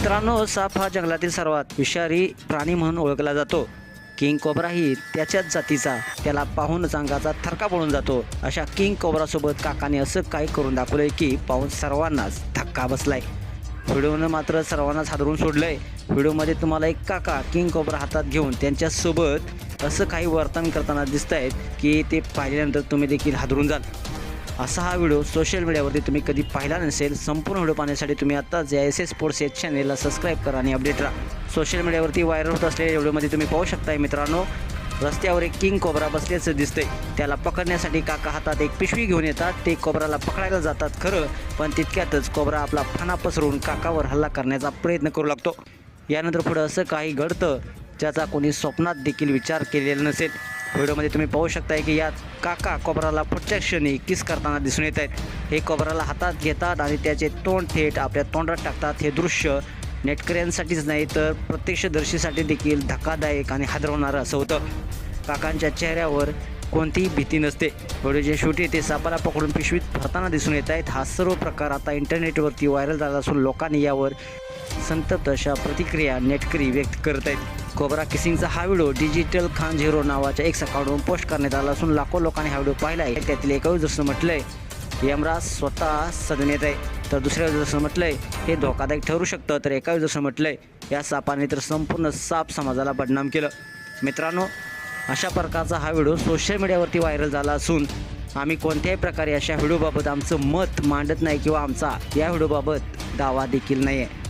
मित्रांनो, साप हा जंगलातील सर्वात विषारी प्राणी म्हणून ओळखला जातो. किंग कोब्रा ही त्याच्याच जातीचा. त्याला पाहूनच अंगाचा थरका पडून जातो. अशा किंग कोब्रासोबत काकाने असं काही करून दाखवलंय की पाहून सर्वांनाच धक्का बसलाय. व्हिडिओनं मात्र सर्वांनाच हादरून सोडलंय. व्हिडिओमध्ये तुम्हाला एक काका किंग कोब्रा हातात घेऊन त्यांच्यासोबत असं काही वर्तन करताना दिसत आहेत की ते पाहिल्यानंतर तुम्ही देखील हादरून जाल. असा हा व्हिडिओ सोशल मीडियावरती तुम्ही कधी पाहिला नसेल. संपूर्ण व्हिडिओ पाहण्यासाठी तुम्ही आत्ताच या SS स्पोर्ट्स या चॅनेलला सबस्क्राईब करा आणि अपडेट राहा. सोशल मीडियावरती व्हायरल होत असलेल्या व्हिडिओमध्ये तुम्ही पाहू शकताय मित्रांनो, रस्त्यावर एक किंग कोब्रा बसल्याचं दिसतंय. त्याला पकडण्यासाठी काका हातात एक पिशवी घेऊन येतात. ते कोब्राला पकडायला जातात खरं, पण तितक्यातच कोब्रा आपला फणा पसरून काकावर हल्ला करण्याचा प्रयत्न करू लागतो. यानंतर पुढं असं काही घडतं ज्याचा कोणी स्वप्नात देखील विचार केलेला नसेल. व्हिडिओमध्ये तुम्ही पाहू शकताय की यात काका कोब्राला पुढच्या क्षणी किस करताना दिसून येत आहेत. हे कोब्राला हातात घेतात आणि त्याचे तोंड थेट आपल्या तोंडात टाकतात. हे दृश्य नेटकऱ्यांसाठीच नाही तर प्रत्यक्षदर्शीसाठी देखील धक्कादायक आणि हादरवणारं असं होतं. काकांच्या चेहऱ्यावर कोणतीही भीती नसते. व्हिडिओचे शेवटी ते सापाला पकडून पिशवीत भरताना दिसून येत आहेत. हा सर्व प्रकार आता इंटरनेटवरती व्हायरल झाला असून लोकांनी यावर संतप्त अशा प्रतिक्रिया नेटकरी व्यक्त करत आहेत. कोब्रा किसिंगचा हा व्हिडिओ डिजिटल खान झिरो नावाच्या एक अकाउंटवरून पोस्ट करण्यात आला असून लाखो लोकांनी हा व्हिडिओ पाहिला आहे. त्यातील एका युजर्सनं म्हटलंय यमराज स्वतः सदन येत आहे, तर दुसऱ्या युजर्सनं म्हटलंय हे धोकादायक ठरू शकतं, तर एका युजर्सनं म्हटलंय या सापाने तर संपूर्ण साप समाजाला बदनाम केलं. मित्रांनो, अशा प्रकारचा हा व्हिडिओ सोशल मीडियावरती व्हायरल झाला असून आम्ही कोणत्याही प्रकारे अशा व्हिडिओबाबत आमचं मत मांडत नाही किंवा आमचा या व्हिडिओबाबत दावा देखील नाही आहे.